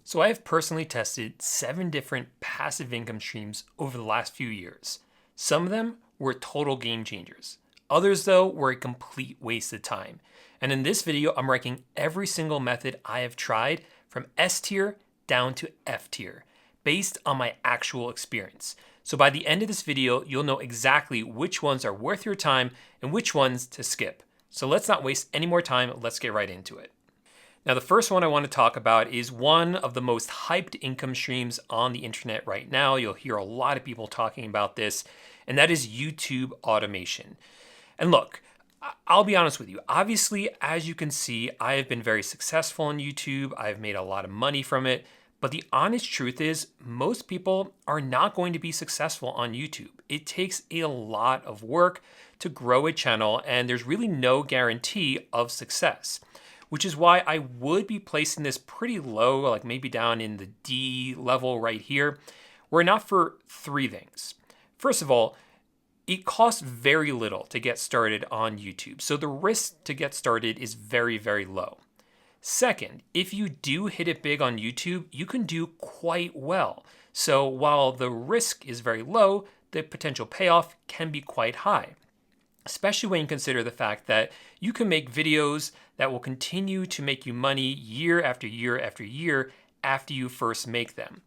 So I have personally tested 7 different passive income streams over the last few years. Some of them were total game changers. Others, though, were a complete waste of time. And in this video, I'm ranking every single method I have tried from S tier down to F tier, based on my actual experience. So by the end of this video, you'll know exactly which ones are worth your time and which ones to skip. So let's not waste any more time, let's get right into it. Now, the first one I want to talk about is one of the most hyped income streams on the internet right now. You'll hear a lot of people talking about this, and that is YouTube automation. And look, I'll be honest with you. Obviously, as you can see, I have been very successful on YouTube. I've made a lot of money from it. But the honest truth is, most people are not going to be successful on YouTube. It takes a lot of work to grow a channel, and there's really no guarantee of success. Which is why I would be placing this pretty low, like maybe down in the D level right here, were it not for 3 things. First of all, it costs very little to get started on YouTube, so the risk to get started is very, very low. Second, if you do hit it big on YouTube, you can do quite well. So while the risk is very low, the potential payoff can be quite high, especially when you consider the fact that you can make videos that will continue to make you money year after year after year after you first make them.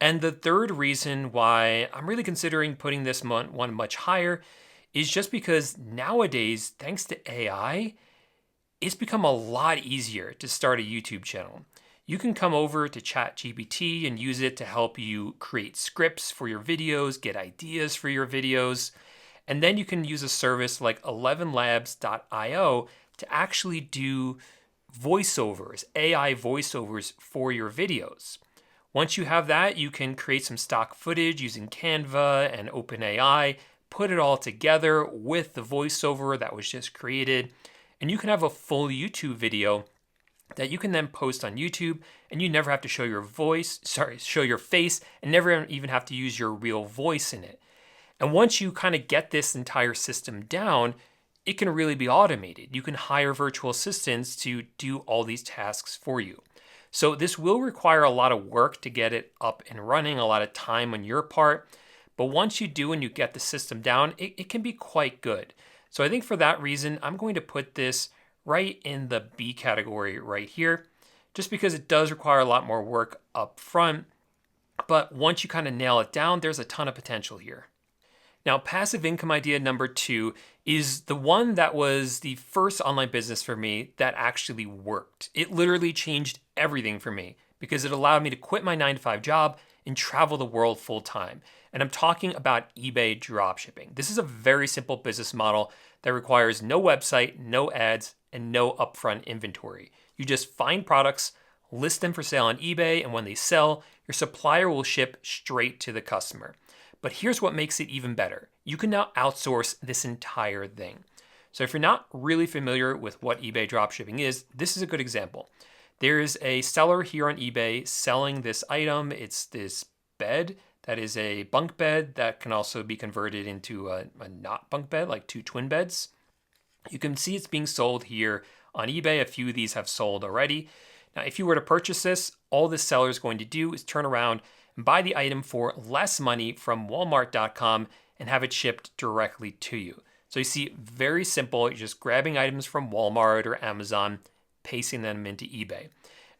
And the third reason why I'm really considering putting this one much higher is just because nowadays, thanks to AI, it's become a lot easier to start a YouTube channel. You can come over to ChatGPT and use it to help you create scripts for your videos, get ideas for your videos. And then you can use a service like 11labs.io to actually do voiceovers, AI voiceovers for your videos. Once you have that, you can create some stock footage using Canva and OpenAI, put it all together with the voiceover that was just created, and you can have a full YouTube video that you can then post on YouTube, and you never have to show your show your face, and never even have to use your real voice in it. And once you kind of get this entire system down, it can really be automated. You can hire virtual assistants to do all these tasks for you. So this will require a lot of work to get it up and running, a lot of time on your part. But once you do and you get the system down, it can be quite good. So I think for that reason, I'm going to put this right in the B category right here, just because it does require a lot more work up front. But once you kind of nail it down, there's a ton of potential here. Now, passive income idea number 2 is the one that was the first online business for me that actually worked. It literally changed everything for me because it allowed me to quit my 9-to-5 job and travel the world full time. And I'm talking about eBay dropshipping. This is a very simple business model that requires no website, no ads, and no upfront inventory. You just find products, list them for sale on eBay, and when they sell, your supplier will ship straight to the customer. But here's what makes it even better. You can now outsource this entire thing. So if you're not really familiar with what eBay dropshipping is, this is a good example. There is a seller here on eBay selling this item. It's this bed that is a bunk bed that can also be converted into a not bunk bed, like 2 twin beds. You can see it's being sold here on eBay. A few of these have sold already. Now, if you were to purchase this, all this seller is going to do is turn around and buy the item for less money from Walmart.com and have it shipped directly to you. So you see, very simple. You're just grabbing items from Walmart or Amazon, pasting them into eBay.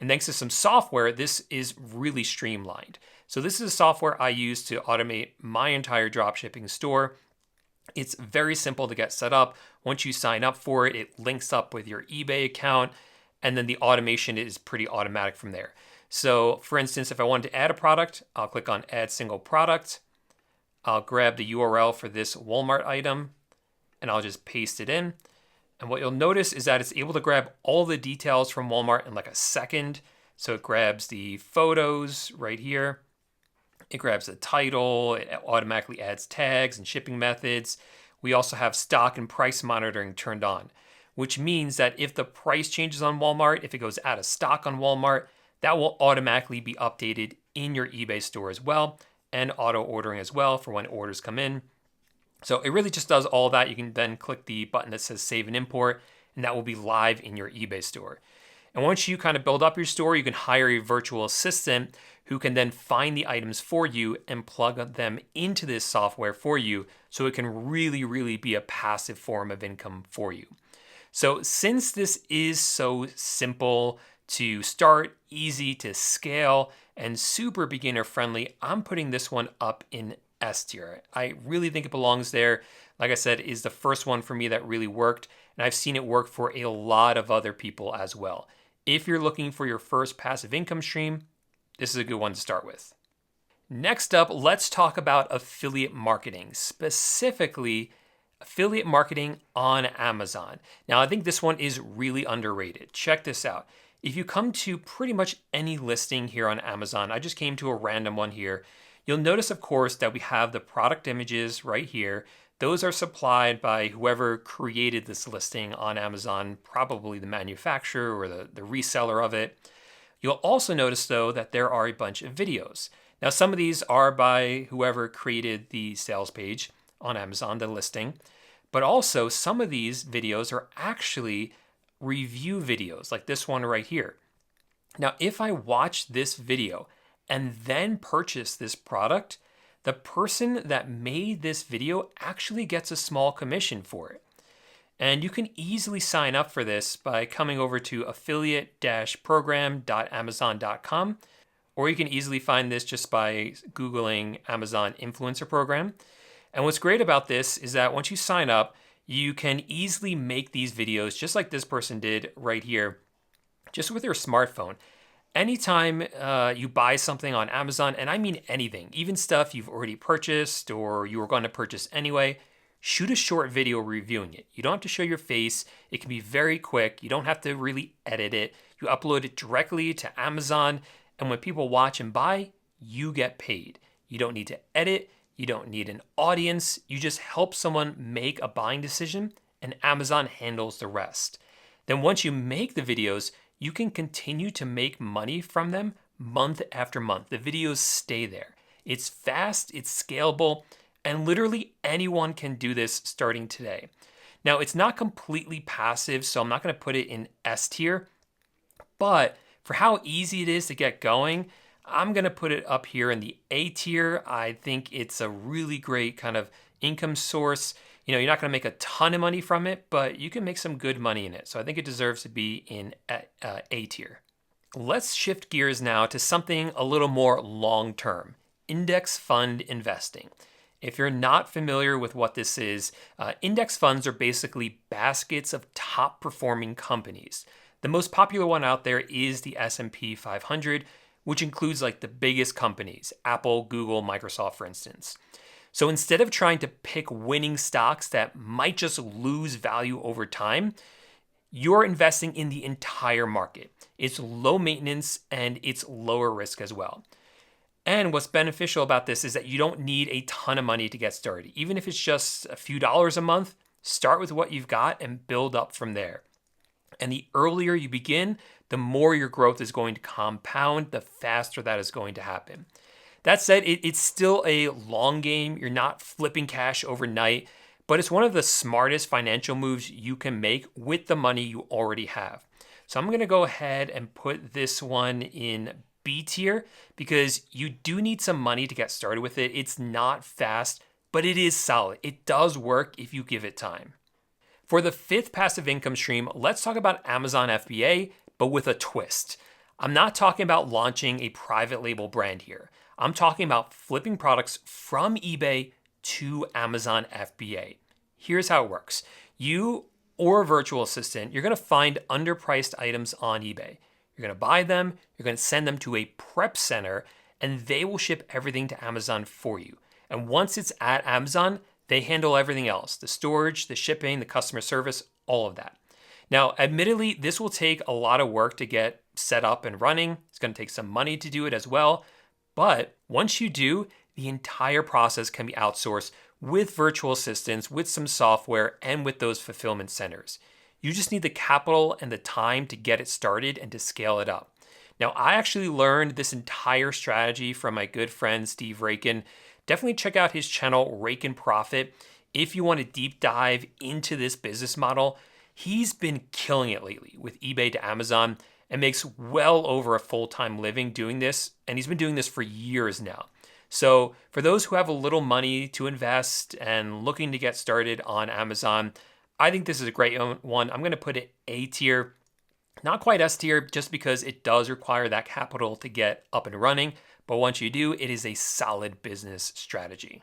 And thanks to some software, this is really streamlined. So this is a software I use to automate my entire dropshipping store. It's very simple to get set up. Once you sign up for it, it links up with your eBay account, and then the automation is pretty automatic from there. So for instance, if I wanted to add a product, I'll click on Add Single Product. I'll grab the URL for this Walmart item, and I'll just paste it in. And what you'll notice is that it's able to grab all the details from Walmart in like a second. So it grabs the photos right here. It grabs the title. It automatically adds tags and shipping methods. We also have stock and price monitoring turned on, which means that if the price changes on Walmart, if it goes out of stock on Walmart, that will automatically be updated in your eBay store as well, and auto ordering as well for when orders come in. So it really just does all that. You can then click the button that says Save and Import, and that will be live in your eBay store. And once you kind of build up your store, you can hire a virtual assistant who can then find the items for you and plug them into this software for you so it can really, really be a passive form of income for you. So since this is so simple to start, easy to scale, and super beginner friendly, I'm putting this one up in S tier. I really think it belongs there. Like I said, is the first one for me that really worked, and I've seen it work for a lot of other people as well. If you're looking for your first passive income stream, this is a good one to start with. Next up, let's talk about affiliate marketing, specifically affiliate marketing on Amazon. Now, I think this one is really underrated. Check this out. If you come to pretty much any listing here on Amazon, I just came to a random one here, you'll notice, of course, that we have the product images right here. Those are supplied by whoever created this listing on Amazon, probably the manufacturer or the reseller of it. You'll also notice, though, that there are a bunch of videos. Now, some of these are by whoever created the sales page on Amazon, the listing, but also some of these videos are actually review videos, like this one right here. Now, if I watch this video and then purchase this product, the person that made this video actually gets a small commission for it. And you can easily sign up for this by coming over to affiliate-program.amazon.com, or you can easily find this just by Googling Amazon Influencer Program. And what's great about this is that once you sign up, you can easily make these videos just like this person did right here, just with your smartphone. Anytime you buy something on Amazon, and I mean anything, even stuff you've already purchased or you were going to purchase anyway, shoot a short video reviewing it. You don't have to show your face. It can be very quick. You don't have to really edit it. You upload it directly to Amazon, and when people watch and buy, you get paid. You don't need to edit. You don't need an audience. You just help someone make a buying decision, and Amazon handles the rest. Then once you make the videos, you can continue to make money from them month after month. The videos stay there. It's fast, it's scalable, and literally anyone can do this starting today. Now, it's not completely passive, so I'm not going to put it in S tier, but for how easy it is to get going, I'm going to put it up here in the A tier. I think it's a really great kind of income source. You're not going to make a ton of money from it, but you can make some good money in it. So I think it deserves to be in A tier. Let's shift gears now to something a little more long-term, index fund investing. If you're not familiar with what this is, index funds are basically baskets of top performing companies. The most popular one out there is the S&P 500, which includes like the biggest companies, Apple, Google, Microsoft, for instance. So instead of trying to pick winning stocks that might just lose value over time, you're investing in the entire market. It's low maintenance and it's lower risk as well. And what's beneficial about this is that you don't need a ton of money to get started. Even if it's just a few dollars a month, start with what you've got and build up from there. And the earlier you begin, the more your growth is going to compound, the faster that is going to happen. That said, it's still a long game. You're not flipping cash overnight, but it's one of the smartest financial moves you can make with the money you already have. So I'm going to go ahead and put this one in B tier because you do need some money to get started with it. It's not fast, but it is solid. It does work if you give it time. For the fifth passive income stream, let's talk about Amazon FBA, but with a twist. I'm not talking about launching a private label brand here. I'm talking about flipping products from eBay to Amazon FBA. Here's how it works. You or a virtual assistant, you're going to find underpriced items on eBay. You're going to buy them, you're going to send them to a prep center, and they will ship everything to Amazon for you. And once it's at Amazon, they handle everything else, the storage, the shipping, the customer service, all of that. Now, admittedly, this will take a lot of work to get set up and running. It's going to take some money to do it as well. But once you do, the entire process can be outsourced with virtual assistants, with some software, and with those fulfillment centers. You just need the capital and the time to get it started and to scale it up. Now, I actually learned this entire strategy from my good friend, Steve Rakin. Definitely check out his channel, Rakin Profit, if you want to deep dive into this business model. He's been killing it lately with eBay to Amazon, and makes well over a full-time living doing this, and he's been doing this for years now. So for those who have a little money to invest and looking to get started on Amazon, I think this is a great one. I'm going to put it A tier, not quite S tier, just because it does require that capital to get up and running. But once you do, it is a solid business strategy.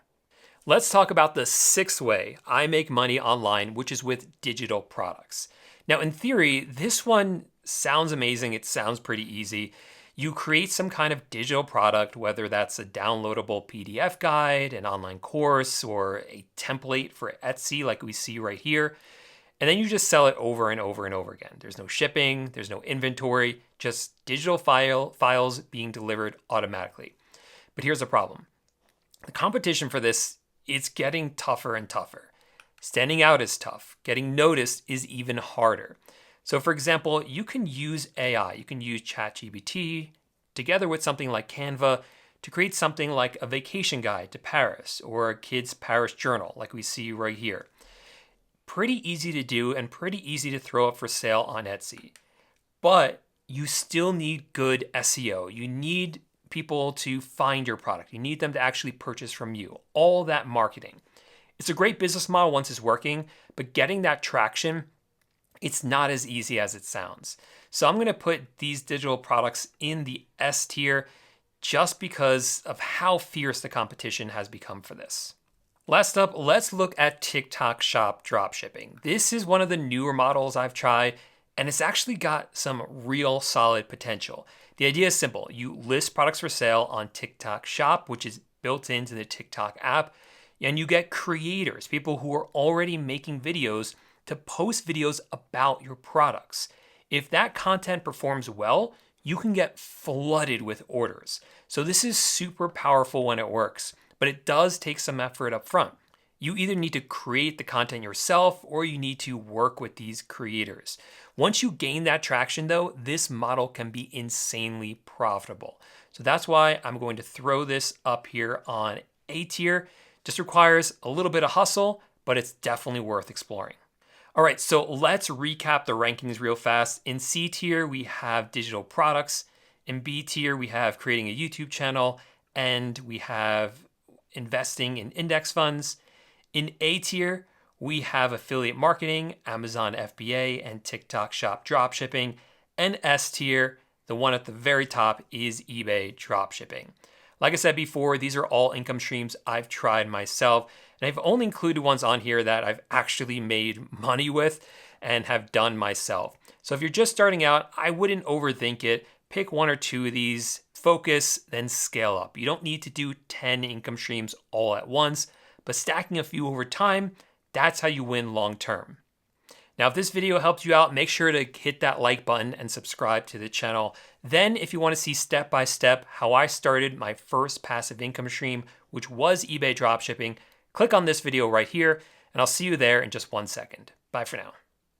Let's talk about the sixth way I make money online, which is with digital products. Now, in theory, this one sounds amazing. It sounds pretty easy. You create some kind of digital product, whether that's a downloadable PDF guide, an online course, or a template for Etsy like we see right here. And then you just sell it over and over and over again. There's no shipping, there's no inventory, just digital files being delivered automatically. But here's the problem. The competition for this, it's getting tougher and tougher. Standing out is tough. Getting noticed is even harder. So for example, you can use AI. You can use ChatGPT together with something like Canva to create something like a vacation guide to Paris or a kid's Paris journal like we see right here. Pretty easy to do and pretty easy to throw up for sale on Etsy. But you still need good SEO. You need people to find your product. You need them to actually purchase from you. All that marketing. It's a great business model once it's working, but getting that traction, it's not as easy as it sounds. So I'm going to put these digital products in the S tier just because of how fierce the competition has become for this. Last up, let's look at TikTok Shop Dropshipping. This is one of the newer models I've tried, and it's actually got some real solid potential. The idea is simple. You list products for sale on TikTok Shop, which is built into the TikTok app, and you get creators, people who are already making videos, to post videos about your products. If that content performs well, you can get flooded with orders. So this is super powerful when it works, but it does take some effort up front. You either need to create the content yourself or you need to work with these creators. Once you gain that traction though, this model can be insanely profitable. So that's why I'm going to throw this up here on A tier. Just requires a little bit of hustle, but it's definitely worth exploring. All right, so let's recap the rankings real fast. In C tier, we have digital products. In B tier, we have creating a YouTube channel, and we have investing in index funds. In A tier, we have affiliate marketing, Amazon FBA, and TikTok Shop dropshipping. And S tier, the one at the very top, is eBay dropshipping. Like I said before, these are all income streams I've tried myself, and I've only included ones on here that I've actually made money with and have done myself. So if you're just starting out, I wouldn't overthink it. Pick one or two of these, focus, then scale up. You don't need to do 10 income streams all at once, but stacking a few over time, that's how you win long term. Now, if this video helped you out, make sure to hit that like button and subscribe to the channel. Then, if you want to see step-by-step how I started my first passive income stream, which was eBay dropshipping, click on this video right here, and I'll see you there in just 1 second. Bye for now.